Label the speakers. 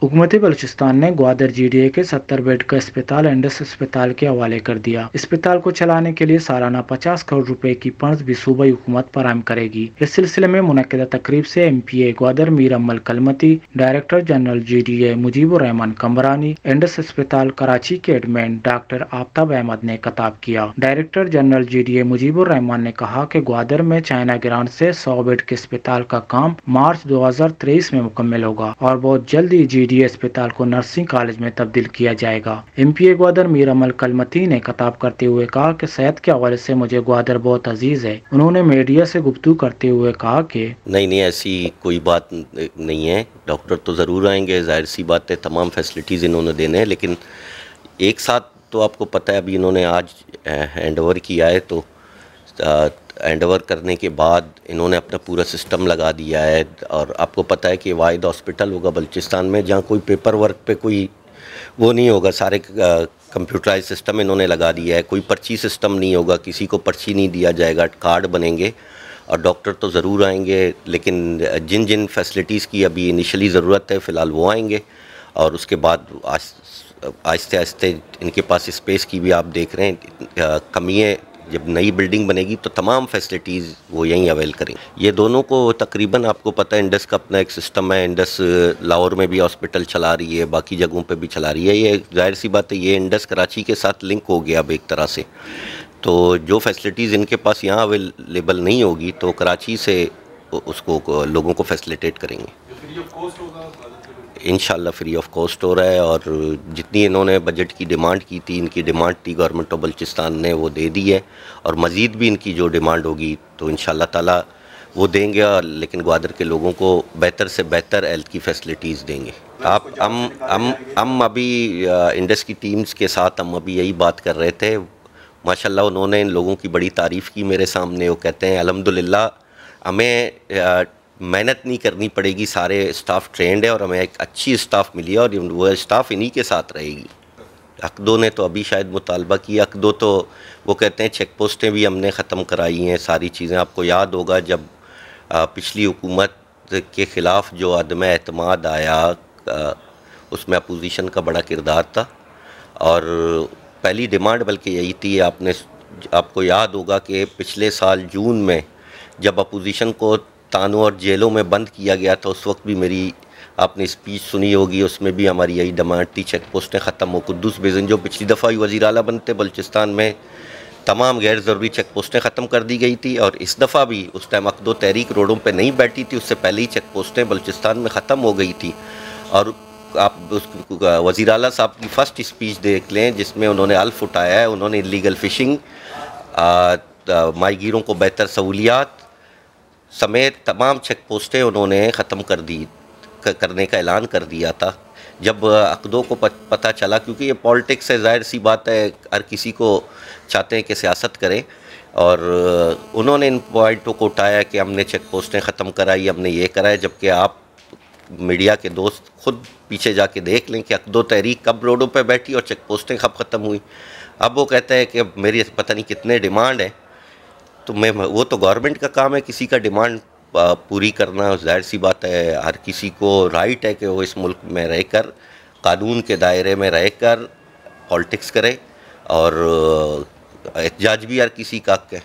Speaker 1: हुकूमती बलूचिस्तान ने ग्वादर GDA के 70 बेड का अस्पताल इंडस अस्पताल के हवाले कर दिया। अस्पताल को चलाने के लिए सालाना 50 करोड़ रुपए की फंड भी सूबाई हुकूमत फराहम करेगी। इस सिलसिले में मुनक्किदा तकरीब से MPA Gwadar Mir Hammal Kalmati, director general GDA Mujibur Rehman Kamrani, Indus अस्पताल कराची के एडमिन डॉक्टर आफताब अहमद ने खिताब किया। Director general GDA Mujibur Rahman ने कहा कि ग्वादर में चाइना ग्रांट से 100 बेड के अस्पताल का काम मार्च 2023 में मुकम्मल होगा और बहुत जल्द ही GDA अस्पताल को नर्सिंग कॉलेज में तब्दील किया जाएगा। MPA ग्वादर मीर अमल कलमती ने खिताब करते हुए कहा कि सेहत के हवाले से मुझे ग्वादर बहुत अजीज है। उन्होंने मीडिया से गुफ्तगू करते हुए कहा कि
Speaker 2: नहीं ऐसी कोई बात नहीं है, डॉक्टर तो ज़रूर आएंगे, जाहिर सी बात है, तमाम फैसिलिटीज़ इन्होंने देने हैं। लेकिन एक साथ तो आपको पता है अभी इन्होंने आज हैंड ओवर किया है, तो हैंड ओवर करने के बाद इन्होंने अपना पूरा सिस्टम लगा दिया है। और आपको पता है कि वाहिद हॉस्पिटल होगा बलूचिस्तान में जहाँ कोई पेपर वर्क पे कोई वो नहीं होगा, सारे कंप्यूटराइज सिस्टम इन्होंने लगा दिया है। कोई पर्ची सिस्टम नहीं होगा, किसी को पर्ची नहीं दिया जाएगा, कार्ड बनेंगे और डॉक्टर तो ज़रूर आएंगे। लेकिन जिन जिन फैसिलिटीज़ की अभी इनिशियली ज़रूरत है फ़िलहाल वो आएंगे, और उसके बाद आहिस्ते आहिस्ते इनके पास स्पेस की भी आप देख रहे हैं कमी है। जब नई बिल्डिंग बनेगी तो तमाम फैसिलिटीज़ वो यहीं अवेल करेंगे। ये दोनों को तकरीबन आपको पता है इंडस का अपना एक सिस्टम है, इंडस लाहौर में भी हॉस्पिटल चला रही है, बाकी जगहों पे भी चला रही है। ये जाहिर सी बात है, ये इंडस कराची के साथ लिंक हो गया अब एक तरह से। तो जो फैसिलिटीज़ इनके पास यहाँ अवेलेबल नहीं होगी तो कराची से उसको लोगों को फैसिलिटेट करेंगे। इंशाल्लाह फ्री ऑफ कॉस्ट हो रहा है, और जितनी इन्होंने बजट की डिमांड की थी, इनकी डिमांड थी गवर्नमेंट ऑफ बलूचिस्तान ने वो दे दी है, और मज़ीद भी इनकी जो डिमांड होगी तो इंशाल्लाह ताला वो देंगे। और लेकिन ग्वादर के लोगों को बेहतर से बेहतर हेल्थ की फैसिलिटीज़ देंगे। हम अभी इंडस की टीम्स के साथ हम अभी यही बात कर रहे थे। माशाल्लाह उन्होंने इन लोगों की बड़ी तारीफ़ की मेरे सामने। वो कहते हैं अल्हम्दुलिल्लाह हमें मेहनत नहीं करनी पड़ेगी, सारे स्टाफ ट्रेंड है और हमें एक अच्छी स्टाफ मिली है, और वो स्टाफ इन्हीं के साथ रहेगी। अकदो ने तो अभी शायद मुतालबा किया, अकदो तो वो कहते हैं चेक पोस्टें भी हमने ख़त्म कराई हैं, सारी चीज़ें। आपको याद होगा जब पिछली हुकूमत के ख़िलाफ़ जो अदम एतमाद आया उसमें अपोजिशन का बड़ा किरदार था, और पहली डिमांड बल्कि यही थी। आपको याद होगा कि पिछले साल जून में जब अपोजिशन को तानों और जेलों में बंद किया गया था, उस वक्त भी मेरी आपने स्पीच सुनी होगी, उसमें भी हमारी यही डिमांड थी चेक पोस्टें ख़त्म हो। कुद्दूस बेज़न जो पिछली दफ़ा ही वज़ीर आला बनते बलूचिस्तान में, तमाम गैर ज़रूरी चेक पोस्टें ख़त्म कर दी गई थी, और इस दफ़ा भी उस टाइम अकदो तहरीक रोडों पे नहीं बैठी थी, उससे पहले ही चेक पोस्टें बलूचिस्तान में ख़त्म हो गई थी। और आप उस वज़ीर आला साहब की फ़र्स्ट स्पीच देख लें जिसमें उन्होंने अल्फ उठाया है। उन्होंने इलीगल फ़िशिंग, माहीगीरों को बेहतर सहूलियात समेत तमाम चेक पोस्टें उन्होंने ख़त्म करने का ऐलान कर दिया था। जब अकदो को पता चला, क्योंकि ये पॉलिटिक्स है, ज़ाहिर सी बात है हर किसी को चाहते हैं कि सियासत करें, और उन्होंने इन पॉइंटों को उठाया कि हमने चेक पोस्टें ख़त्म कराई, हमने ये कराया। जबकि आप मीडिया के दोस्त खुद पीछे जाके देख लें कि अकदो तहरीक कब रोडों पे बैठी और चेक पोस्टें कब ख़त्म हुई। अब वो कहता है कि मेरी पता नहीं कितने डिमांड है, तो वो तो गवर्नमेंट का काम है किसी का डिमांड पूरी करना। ज़ाहिर सी बात है हर किसी को राइट है कि वो इस मुल्क में रहकर कानून के दायरे में रहकर पॉलिटिक्स करे, और एहतजाज भी हर किसी का हक़ है।